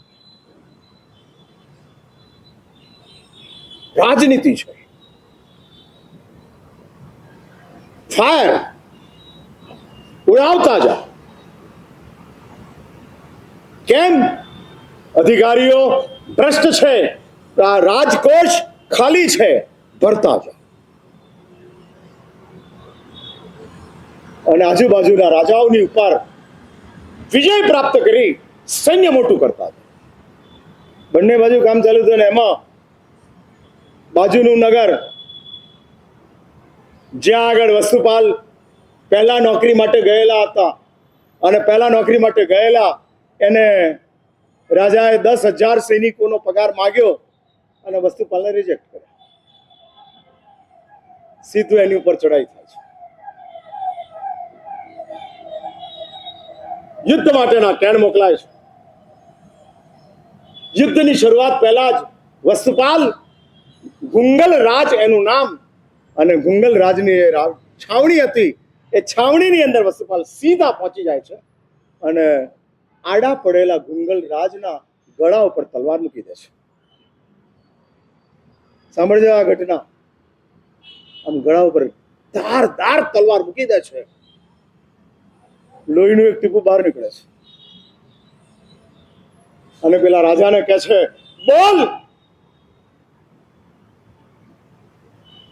રાજનીતિ છે. ફાયર ઉડાવતા જાઓ. કેમ? અધિકારીઓ ભ્રષ્ટ છે, રાજકોષ ખાલી છે, ભરતા જાઓ. અને આજુબાજુના રાજાઓની ઉપર વિજય પ્રાપ્ત કરી સૈન્ય મોટું કરતા હતા. બંને બાજુ કામ ચાલુ હતું, ને એમાં બાજુનું નગર, જ્યાં આગળ વસ્તુપાલ પહેલા નોકરી માટે ગયેલા હતા, અને પહેલા નોકરી માટે ગયેલા એને રાજાએ 10,000 સૈનિકોનો પગાર માંગ્યો, અને વસ્તુપાલને રિજેક્ટ કર્યા. સીધું એની ઉપર ચડાઈ થાય છે. યુદ્ધ માટેના ટ્રેન મોકલાય છે. યુદ્ધની શરૂઆત પહેલા જ વસ્તુપાલ, ગુંગલ રાજ એનું નામ, અને ગુંગલ રાજની છાવણી હતી, એ છાવણીની અંદર વસ્તુપાલ સીધા પહોંચી જાય છે, અને આડા પડેલા ગુંગલ રાજના ગળા ઉપર તલવાર મૂકી દે છે. સાંભળજો આ ઘટના. આમ ગળા ઉપર ધારદાર તલવાર મૂકી દે છે. લોહીનું એક ટીપું બહાર નીકળે છે અને પેલા રાજાને કહે છે, બોલ.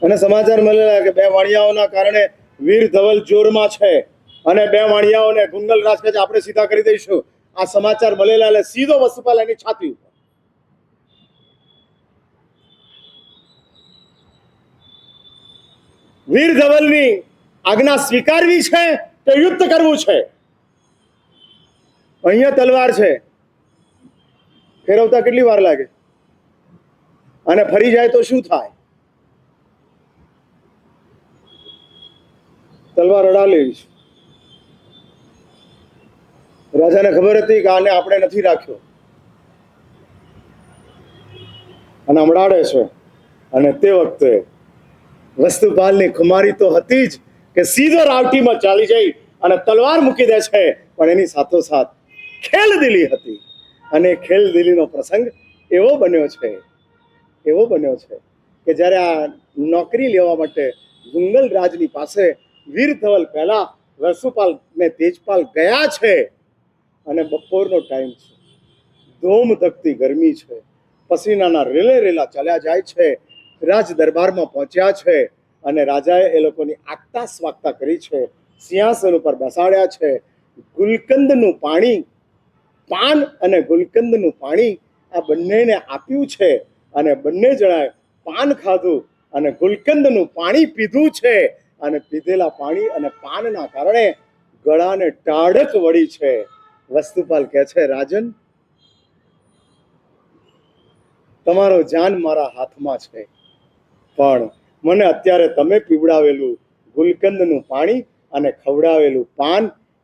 અને સમાચાર મળેલા કે બે વાણિયાઓના કારણે વીર ધવલ જોરમાં છે અને બે વાણિયાઓને ગુંગલ રાજ કહે છે આપણે સીધા કરી દઈશું. આ સમાચાર મળેલા એટલે સીધો વસુપાલ એની છાતી ઉપર. વીર ધવલની આજ્ઞા સ્વીકારવી છે કે યુદ્ધ કરવું છે? અહીંયા તલવાર છે, ફેરવતા કેટલી વાર લાગે અને ફરી જાય તો શું થાય? તલવાર અડાડી છે. રાજાને ખબર હતી કે આને આપણે નથી રાખ્યો અને અમડાડે છે. અને તે વખતે વસ્તુપાલની ખુમારી તો હતી જ કે સીધો રાવટીમાં ચાલી જઈ અને તલવાર મૂકી દે છે, પણ એની સાથોસાથ ખેલદિલી હતી. અને ખેલદિલીનો પ્રસંગ એવો બન્યો છે કે જ્યારે આ નોકરી લેવા માટે ગુંગલ રાજની પાસે વીર ધવલ પહેલા વસુપાલ ને તેજપાલ ગયા છે અને બપોરનો ટાઈમ છે, ધોમ ધકતી ગરમી છે, પસીનાના રેલા ચાલ્યા જાય છે. રાજ દરબારમાં પહોંચ્યા છે અને રાજાએ એ લોકોની આગતા સ્વાગતા કરી છે, સિંહાસન ઉપર બેસાડ્યા છે. ગુલકંદનું પાણી, પાન અને ગુલકંદનું પાણી આ બંનેને આપ્યું છે અને બંને જણાએ પાન ખાધું અને ગુલકંદનું પાણી પીધું છે. અને પીધેલા પાણી અને પાનના કારણે ગળાને ટાઢક વળી છે. વસ્તુપાલ કહે છે, રાજન, તમારો જાન મારા હાથમાં છે, પણ મને અત્યારે તમે પીવડાવેલું ગુલકંદનું પાણી અને ખવડાવેલું પાન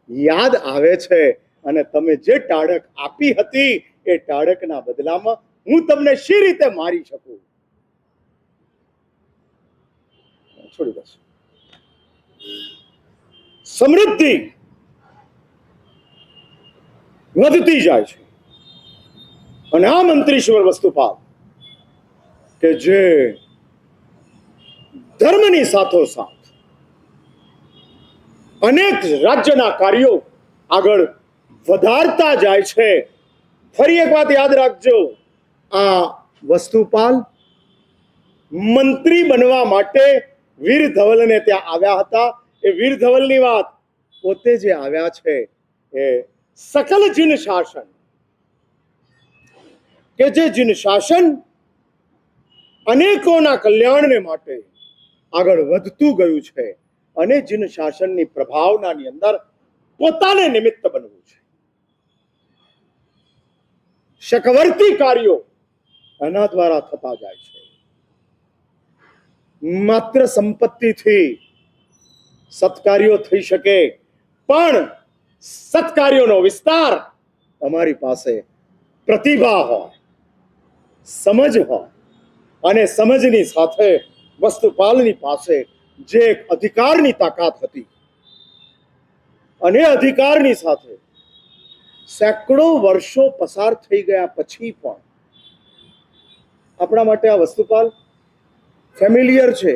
યાદ આવે છે. અને તમે જે ટાઢક આપી હતી એ ટાઢકના બદલામાં હું તમને શી રીતે મારી શકું? છોડી દઈશ. સમૃદ્ધિ વધતી જાય છે અને આ મંત્રીશ્વર વસ્તુપાલ કે જે ધર્મની સાથોસાથ અનેક રાજ્યના કાર્યો આગળ વધારતા જાય છે. ફરી એક વાત યાદ રાખજો, આ વસ્તુપાલ મંત્રી બનવા માટે વીર ધવલને ત્યાં આવ્યા હતા. એ વીર ધવલની વાત પોતે જે આવ્યા છે એ સકલ જીન શાસન કે જે જીન શાસન અનેકોના કલ્યાણને માટે આગળ વધતું ગયું છે અને જીન શાસનની પ્રભાવનાની અંદર પોતાને નિમિત્ત બનવું છે. શકવર્તી કાર્યો એના દ્વારા થતા જાય છે. માત્ર સંપત્તિથી સત્કાર્યો થઈ શકે, પણ સત્કાર્યોનો વિસ્તાર તમારી પાસે પ્રતિભા હોય, સમજ હોય અને સમજની સાથે વસ્તુપાલની પાસે જે એક અધિકારની તાકાત હતી અને અધિકારની સાથે સેંકડો વર્ષો પસાર થઈ ગયા પછી પણ આપણા માટે આ વસ્તુપાલ ફેમિલિયર છે.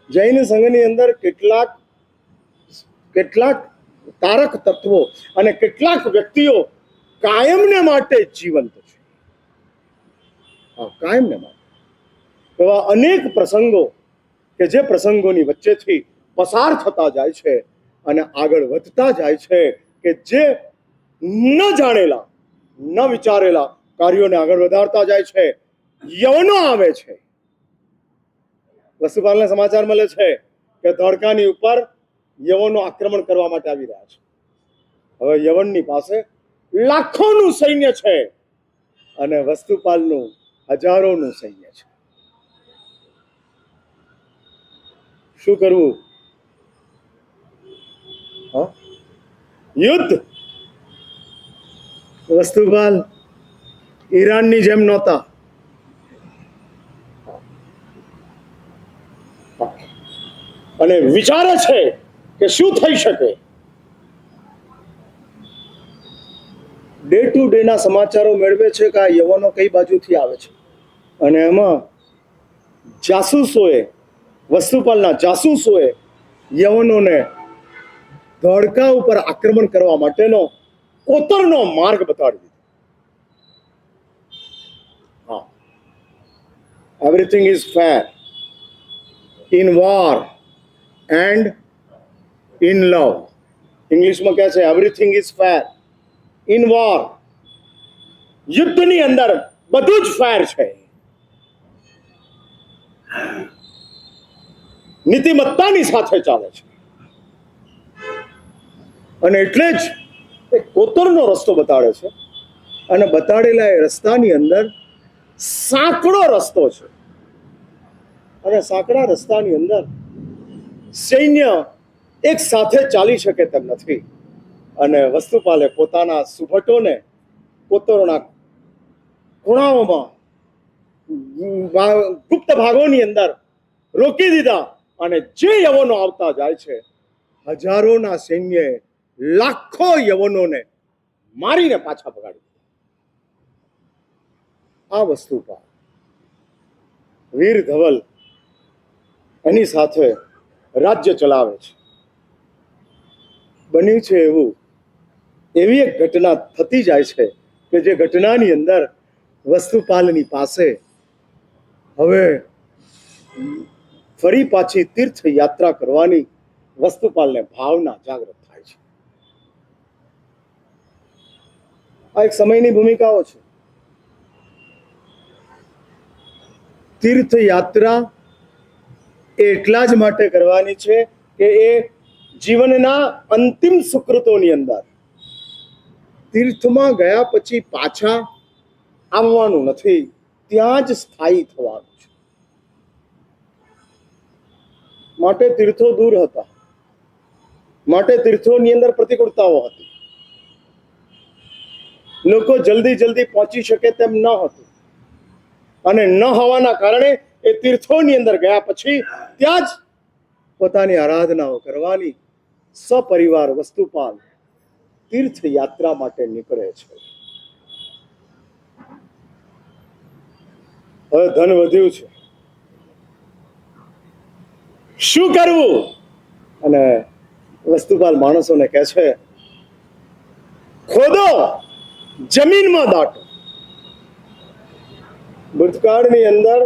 જૈન સંઘની અંદર કેટલાક તારક તત્વો અને કેટલાક વ્યક્તિઓ કાયમને માટે જીવંત છે. કાયમને માટે એવા અનેક પ્રસંગો કે જે પ્રસંગોની વચ્ચેથી પસાર થતા જાય છે અને આગળ વધતા જાય છે, કે જે ન જાણેલા ન વિચારેલા કાર્યોને આગળ વધારતા જાય છે. યવનો આવે છે. વસુપાલને સમાચાર મળે છે કે ધોળકાની ઉપર યવનો આક્રમણ કરવા માટે આવી રહ્યા છે. હવે યવનની પાસે લાખોનું સૈન્ય છે અને વસ્તુપાલનું હજારોનું સૈન્ય છે. શું કરવું? યુદ્ધ. વસ્તુપાલ ઈરાનની જેમ નહોતા. અને વિચારે છે કે શું થઈ શકે. ડે ટુ ડે ના સમાચારો મેળવે છે કે આ યવનો કઈ બાજુથી આવે છે, અને એમાં જાસૂસોએ, વસ્તુપાલના જાસૂસોએ યવનોને ધોળકા ઉપર આક્રમણ કરવા માટેનો કોતરનો માર્ગ બતાડી દીધો. હા, everything is fair in war and in love. ઇંગ્લિશમાં કહે છે everything is fair in war. યુદ્ધની અંદર બધું જ ફેર છે. નીતિમત્તાની સાથે ચાલે છે, અને એટલે જ એ કોતરનો રસ્તો બતાડે છે, અને બતાડેલા એ રસ્તાની અંદર સાંકડો રસ્તો છે, અને સાંકડા રસ્તાની અંદર સૈન્ય એક સાથે ચાલી શકે તેમ નથી. અને વસ્તુપાલે પોતાના સુભટોને કોતરોના ખૂણાઓમાં, ગુપ્ત ભાગોની અંદર રોકી દીધા, અને જે યવનો આવતા જાય છે, હજારોના સૈન્યએ લાખો યવનોને મારીને પાછા ભગાડી દીધા. આ વસ્તુપાલ, વીર ધવલ એની સાથે રાજ્ય ચલાવે છે. બન્યું છે એવું, એવી એક ઘટના થતી જાય છે કે જે ઘટનાની અંદર વસ્તુપાલની પાસે હવે ફરી પાછી તીર્થ યાત્રા કરવાની વસ્તુપાલને ભાવના જાગૃત થાય છે. આ એક સમયની ભૂમિકાઓ છે. તીર્થ યાત્રા એટલા જ માટે કરવાની છે કે એ જીવનના અંતિમ સુકૃતોની અંદર તીર્થમાં ગયા પછી પાછા આવવાનું નથી, ત્યાં જ સ્થાયી થવાનું છે. માટે તીર્થો દૂર હતા, માટે તીર્થોની અંદર પ્રતિકૂળતાઓ હતી, લોકો જલ્દી પહોંચી શકે તેમ ન હતું, અને ન હોવાના કારણે એ તીર્થોની અંદર ગયા પછી ત્યાં જ પોતાની આરાધનાઓ કરવાની સપરિવાર વસ્તુપાલ તીર્થ યાત્રા માટે નીકળે છે. હવે ધન વધ્યું છે, શું કરવું? અને વસ્તુપાલ માણસોને કહે છે, ખોદો, જમીનમાં દાટો. ભૂતકાળની અંદર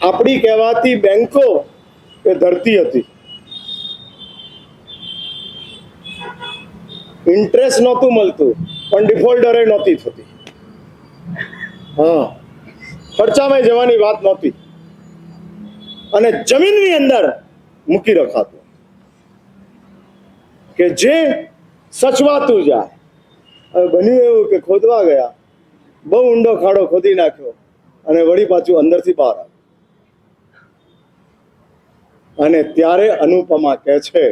આપણી કહેવાતી બેંકો એ ધરતી હતી. ઇન્ટરેસ્ટ નહોતું મળતું, પણ ડિફોલ્ટરે નહોતી થતી. હા, ખર્ચામાં જવાની વાત નહોતી, અને જમીનની અંદર મૂકી રખાતું કે જે સચવાતું જાય. હવે બન્યું એવું કે ખોદવા ગયા, બહુ ઊંડો ખાડો ખોદી નાખ્યો, અને વળી પાછું અંદરથી બહાર આવ્યું. અને ત્યારે અનુપમા કહે છે,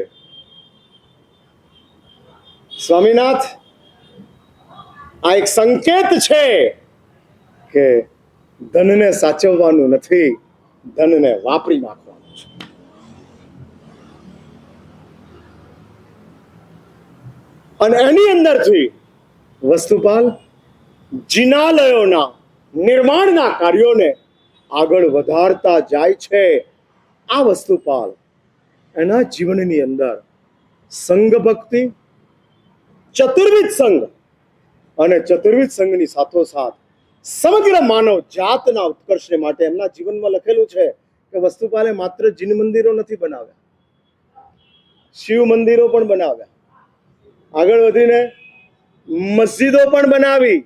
સ્વામીનાથ, આ એક સંકેત છે કે ધનને સાચવવાનું નથી, ધનને વાપરી નાખવાનું છે. અને એની અંદરથી વસ્તુપાલ જિનાલયોના નિર્માણના કાર્યોને આગળ વધારતા જાય છે. આ વસ્તુપાલ એના જીવનની અંદર સંઘ ભક્તિ, ચતુર્વિધ સંઘ, અને ચતુર્વિધ સંઘની સાથોસાથ સમગ્ર માનવ જાતના ઉત્કર્ષને માટે એમના જીવનમાં લખેલું છે કે વસ્તુપાલે માત્ર જીન મંદિરો નથી બનાવ્યા, શિવ મંદિરો પણ બનાવ્યા, આગળ વધીને મસ્જિદો પણ બનાવી,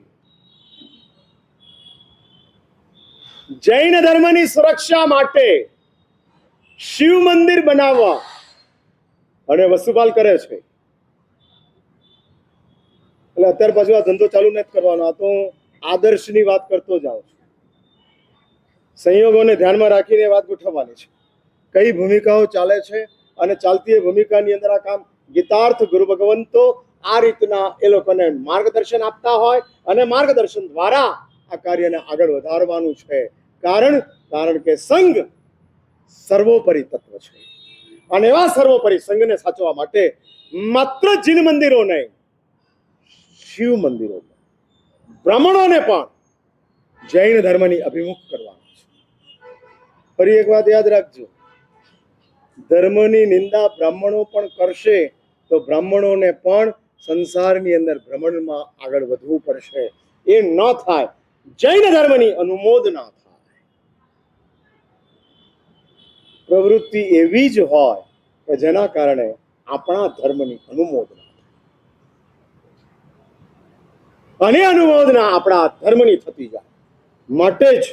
જૈન ધર્મની સુરક્ષા માટે શિવ મંદિર બનાવવા, અને વસ્તુપાલ કરે છે. એટલે અત્યાર પાછું આ ધંધો ચાલુ નથી કરવાનો, આ તો હું આદર્શની વાત કરતો જાઉં છું. સંયોગોને ધ્યાનમાં રાખીને વાત ગોઠવવાની છે, કઈ ભૂમિકાઓ ચાલે છે, અને ચાલતી એ ભૂમિકાની અંદર આ કામ ગીતાર્થ ગુરુ ભગવંતો આ રીતના એ લોકોને માર્ગદર્શન આપતા હોય, અને માર્ગદર્શન દ્વારા આ કાર્યને આગળ વધારવાનું છે. કારણ કે સંઘ સર્વોપરી તત્વ છે, અને એવા સર્વોપરી સંઘને સાચવવા માટે માત્ર જીન મંદિરો નહીં, શિવ મંદિરોમાં બ્રાહ્મણોને પણ જૈન ધર્મની અભિમુખ કરવાનું છે. ફરી એક વાત યાદ રાખજો, ધર્મની નિંદા બ્રાહ્મણો પણ કરશે તો બ્રાહ્મણોને પણ સંસારની અંદર ભ્રમણમાં આગળ વધવું પડશે. એ ન થાય, જૈન ધર્મની અનુમોદના થાય. પ્રવૃત્તિ એવી જ હોય કે જેના કારણે આપણા ધર્મની અનુમોદના અને અનુમોદના આપણા ધર્મની થતી જાય. માટે જ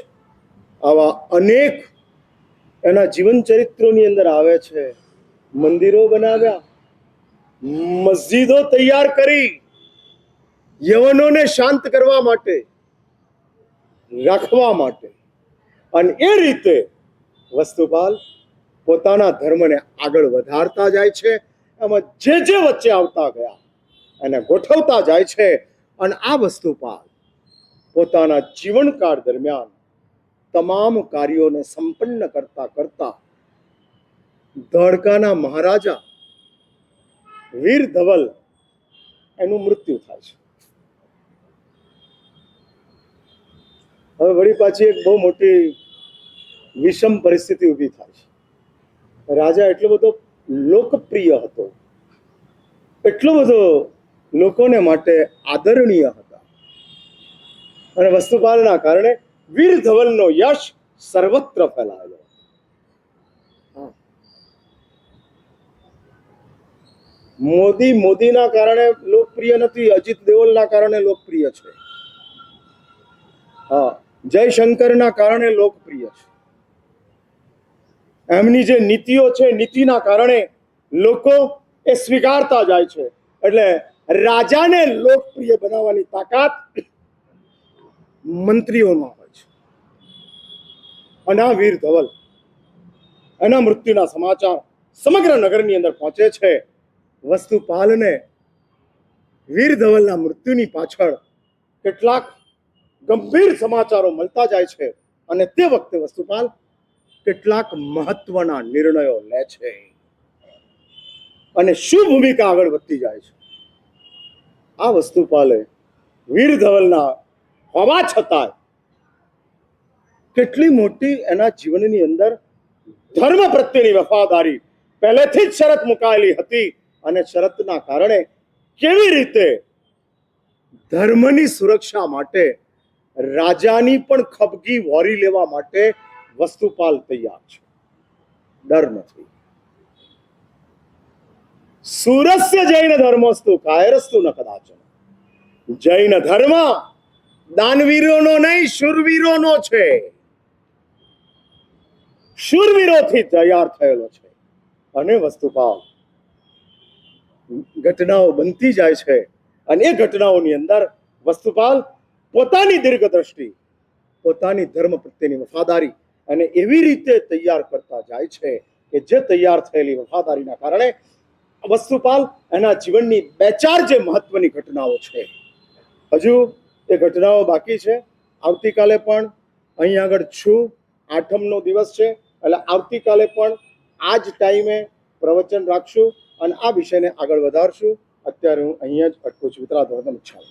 આવા અનેક એના જીવન ચરિત્રોની અંદર આવે છે. મંદિરો બનાવ્યા, મસ્જિદો તૈયાર કરી, યવનોને શાંત કરવા માટે, રાખવા માટે, અને એ રીતે વસ્તુપાલ પોતાના ધર્મને આગળ વધારતા જાય છે. એમાં જે જે વચ્ચે આવતા ગયા એને ગોઠવતા જાય છે. અને આ વસ્તુપાલ પોતાના જીવનકાળ દરમિયાન તમામ કાર્યોને સંપન્ન કરતા કરતા ધડકાના મહારાજા વીર ધવલ એનું મૃત્યુ થાય છે. હવે વળી પાછી એક બહુ મોટી વિષમ પરિસ્થિતિ ઊભી થાય છે. રાજા એટલો બધો લોકપ્રિય હતો, એટલો બધો લોકોને માટે આદરણીય હતા, અને વસ્તુપાલના કારણે વીર ધવલનો યશ સર્વત્ર ફેલાયેલો. મોદીના કારણે લોકપ્રિય નથી, અજીત દેઓલના કારણે લોકપ્રિય છે. હા, જયશંકરના કારણે લોકપ્રિય છે. એમની જે નીતિઓ છે, નીતિના કારણે લોકો એ સ્વીકારતા જાય છે. એટલે રાજાને લોકપ્રિય બનાવવાની તાકાત મંત્રીઓનો હોય છે. અને આ વીર ધવલ, એના મૃત્યુના સમાચાર સમગ્ર નગરની અંદર પહોંચે છે. વસ્તુપાલને વીર ધવલના મૃત્યુની પાછળ કેટલાક ગંભીર સમાચારો મળતા જાય છે, અને તે વખતે વસ્તુપાલ કેટલાક મહત્વના નિર્ણયો લે છે, અને શું ભૂમિકા આગળ વધતી જાય છે. આ વસ્તુપાલે વીર ધવલના હોવા છતાં કેટલી મોટી એના જીવનની અંદર ધર્મ પ્રત્યેની વફાદારી પહેલેથી જ શરત મુકાયેલી હતી, અને શરતના કારણે કેવી રીતે ધર્મની સુરક્ષા માટે રાજાની પણ ખપગી વોરી લેવા માટે વસ્તુપાલ તૈયાર છે. ડર નથી. સુરસ્ય જૈન ધર્મસ્તુ કાયરસ્તુ ન કદાચન. જૈન ધર્મ દાનવીરોનો નહીં, શૂરવીરોનો છે. શૂરવીરોથી તૈયાર થયેલો છે. અને વસ્તુપાલ ઘટનાઓ બનતી જાય છે, અને એ ઘટનાઓની અંદર વસ્તુપાલ પોતાની દીર્ઘદ્રષ્ટિ, પોતાની ધર્મ પ્રત્યેની વફાદારી અને એવી રીતે તૈયાર કરતા જાય છે કે જે તૈયાર થયેલી વફાદારીના કારણે વસ્તુપાલ એના જીવનની 2-4 જે મહત્વની ઘટનાઓ છે, હજુ એ ઘટનાઓ બાકી છે. આવતીકાલે પણ અહીં આગળ છું. 8મનો દિવસ છે, એટલે આવતીકાલે પણ આ જ ટાઈમે પ્રવચન રાખશું અને આ વિષયને આગળ વધારશું. અત્યારે હું અહીંયા જ અટકું છું. મિત્રાધર્મ ઈચ્છા.